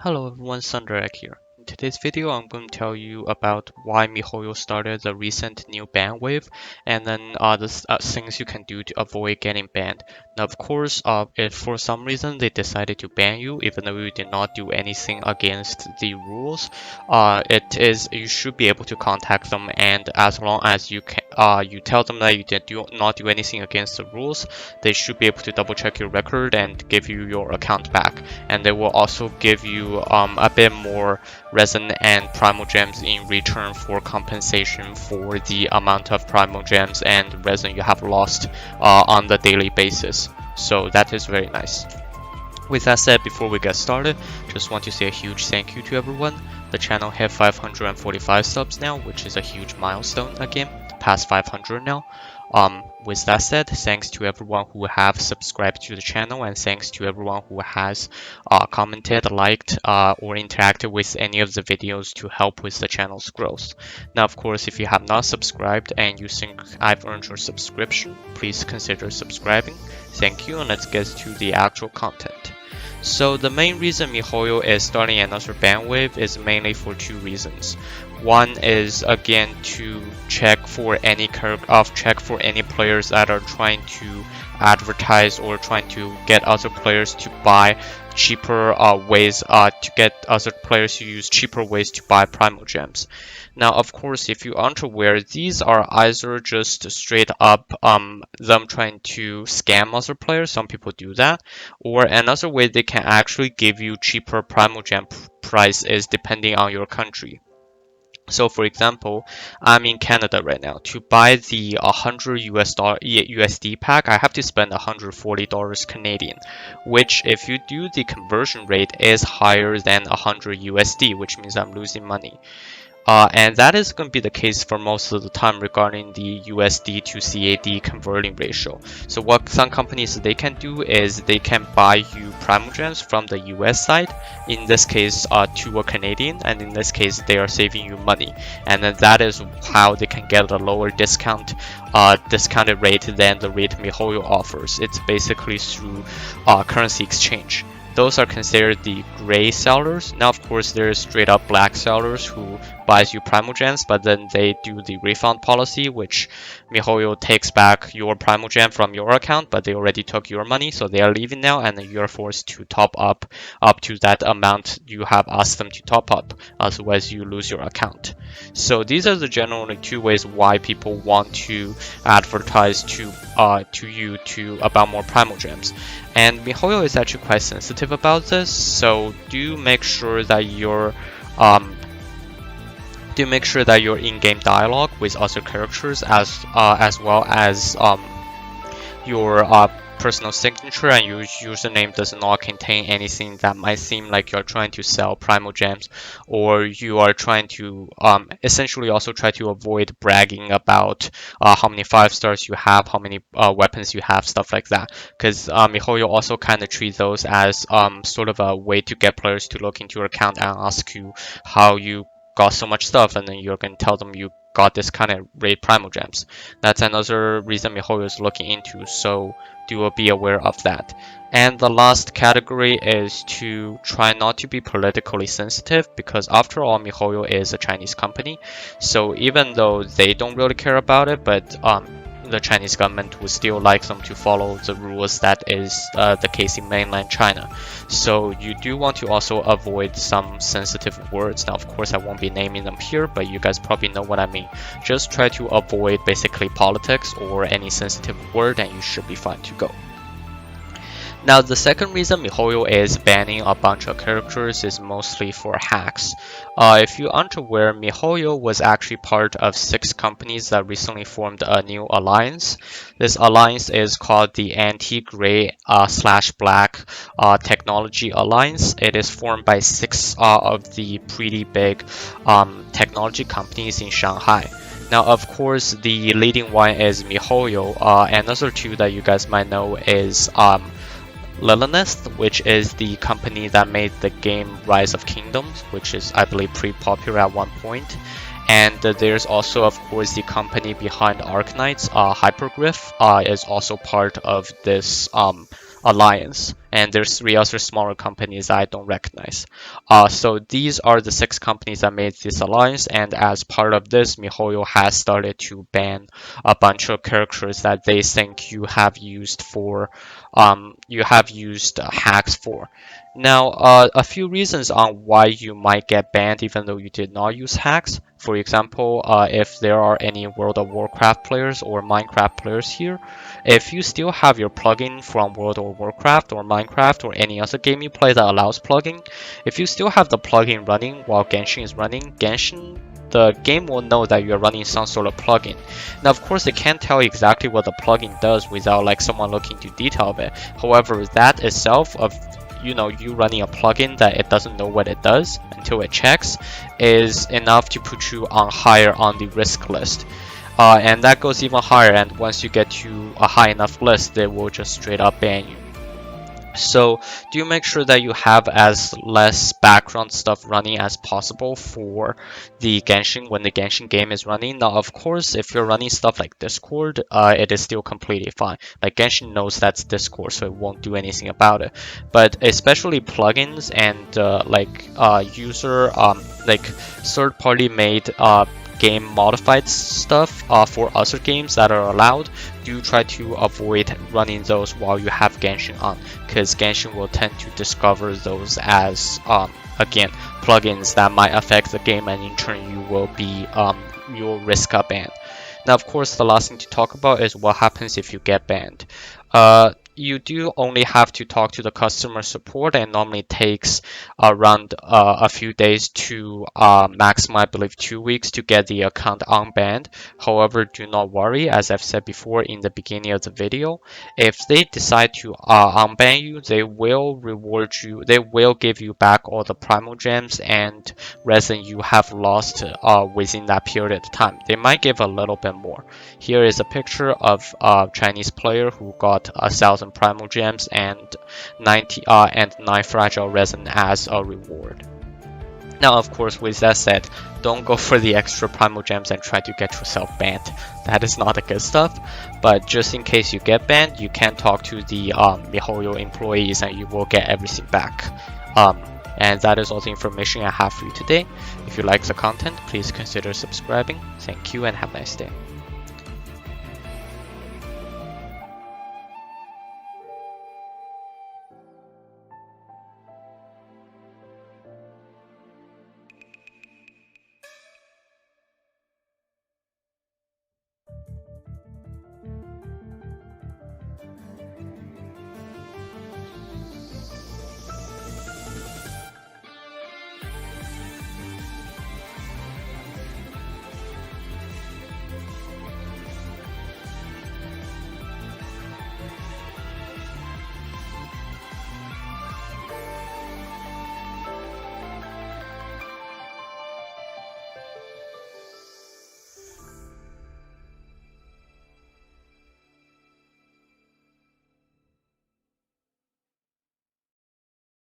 Hello everyone, Sunderek here. In today's video, I'm going to tell you about why Mihoyo started the recent new ban wave, and then the things you can do to avoid getting banned. Now, of course, if for some reason they decided to ban you, even though you did not do anything against the rules, you should be able to contact them, and as long as you tell them that you did not do anything against the rules, they should be able to double check your record and give you your account back, and they will also give you a bit more resin and primal gems in return for compensation for the amount of primal gems and resin you have lost on the daily basis. So that is very nice. With that said, before we get started, just want to say a huge thank you to everyone. The channel hit 545 subs now, which is a huge milestone again, past 500 now. With that said, thanks to everyone who have subscribed to the channel, and thanks to everyone who has commented, liked, or interacted with any of the videos to help with the channel's growth. Now, of course, if you have not subscribed and you think I've earned your subscription, please consider subscribing. Thank you, and let's get to the actual content. So the main reason Mihoyo is starting another ban wave is mainly for two reasons. One is again to check for any players that are trying to advertise or trying to get other players to buy cheaper ways to get other players to use cheaper ways to buy primal gems. Now, of course, if you aren't aware, these are either just straight up them trying to scam other players, some people do that, or another way they can actually give you cheaper primal gem price is depending on your country. So for example, I'm in Canada right now. To buy the 100 USD pack, I have to spend $140 Canadian, which if you do the conversion rate is higher than 100 USD, which means I'm losing money. And that is going to be the case for most of the time regarding the USD to CAD converting ratio. So what some companies they can do is they can buy you primal gems from the US side, in this case to a Canadian, and in this case they are saving you money. And then that is how they can get a lower discounted rate than the rate Mihoyo offers. It's basically through currency exchange. Those are considered the gray sellers. Now, of course, there's straight up black sellers who buys you primal gems, but then they do the refund policy, which Mihoyo takes back your primal gem from your account, but they already took your money, so they are leaving now, and then you're forced to top up to that amount you have asked them to top up, otherwise you lose your account. So these are the generally two ways why people want to advertise to you about more primal gems. And Mihoyo is actually quite sensitive about this, so do make sure that your in-game dialogue with other characters, as well as your personal signature and your username does not contain anything that might seem like you're trying to sell primal gems, or you are trying to essentially also try to avoid bragging about how many 5 stars you have, how many weapons you have, stuff like that, because Mihoyo also kind of treat those as sort of a way to get players to look into your account and ask you how you got so much stuff, and then you're going to tell them you got this kind of rate primal gems. That's another reason Mihoyo is looking into, so do be aware of that. And the last category is to try not to be politically sensitive, because after all, Mihoyo is a Chinese company, so even though they don't really care about it, but the Chinese government would still like them to follow the rules that is the case in mainland China. So you do want to also avoid some sensitive words. Now, of course, I won't be naming them here, but you guys probably know what I mean. Just try to avoid basically politics or any sensitive word, and you should be fine to go. Now, the second reason Mihoyo is banning a bunch of characters is mostly for hacks. If you aren't aware, Mihoyo was actually part of 6 companies that recently formed a new alliance. This alliance is called the Anti-Gray / Black Technology Alliance. It is formed by 6 of the pretty big technology companies in Shanghai. Now, of course, the leading one is Mihoyo. Another 2 that you guys might know is Lilith, which is the company that made the game Rise of Kingdoms, which is, I believe, pretty popular at one point. And there's also, of course, the company behind Arknights, Hypergriff, is also part of this alliance, and there's 3 other smaller companies I don't recognize. So these are the 6 companies that made this alliance, and as part of this, Mihoyo has started to ban a bunch of characters that they think you have used hacks for. Now, a few reasons on why you might get banned even though you did not use hacks. For example, if there are any World of Warcraft players or Minecraft players here, if you still have your plugin from World of Warcraft or Minecraft or any other game you play that allows plugin, if you still have the plugin running while Genshin is running, the game will know that you're running some sort of plugin. Now, of course, it can't tell exactly what the plugin does without like someone looking into detail of it. However, that itself of you running a plugin that it doesn't know what it does until it checks is enough to put you on higher on the risk list. And that goes even higher, and once you get to a high enough list, they will just straight up ban you. So do make sure that you have as less background stuff running as possible for the Genshin when the Genshin game is running. Now, of course, if you're running stuff like Discord, it is still completely fine. Like Genshin knows that's Discord, so it won't do anything about it. But especially plugins and user like third-party made game modified stuff for other games that are allowed, do try to avoid running those while you have Genshin on, because Genshin will tend to discover those as again plugins that might affect the game, and in turn you will risk a ban. Now, of course, the last thing to talk about is what happens if you get banned. You do only have to talk to the customer support, and normally takes around a few days to maximum, I believe, 2 weeks to get the account unbanned. However, do not worry, as I've said before in the beginning of the video, if they decide to unban you, they will reward you, they will give you back all the primal gems and resin you have lost within that period of time. They might give a little bit more. Here is a picture of a Chinese player who got 1,000 primal gems and 9 fragile resin as a reward. Now, of course, with that said, don't go for the extra primal gems and try to get yourself banned. That is not the good stuff. But just in case you get banned, you can talk to the Mihoyo employees and you will get everything back. And that is all the information I have for you today. If you like the content, please consider subscribing. Thank you and have a nice day.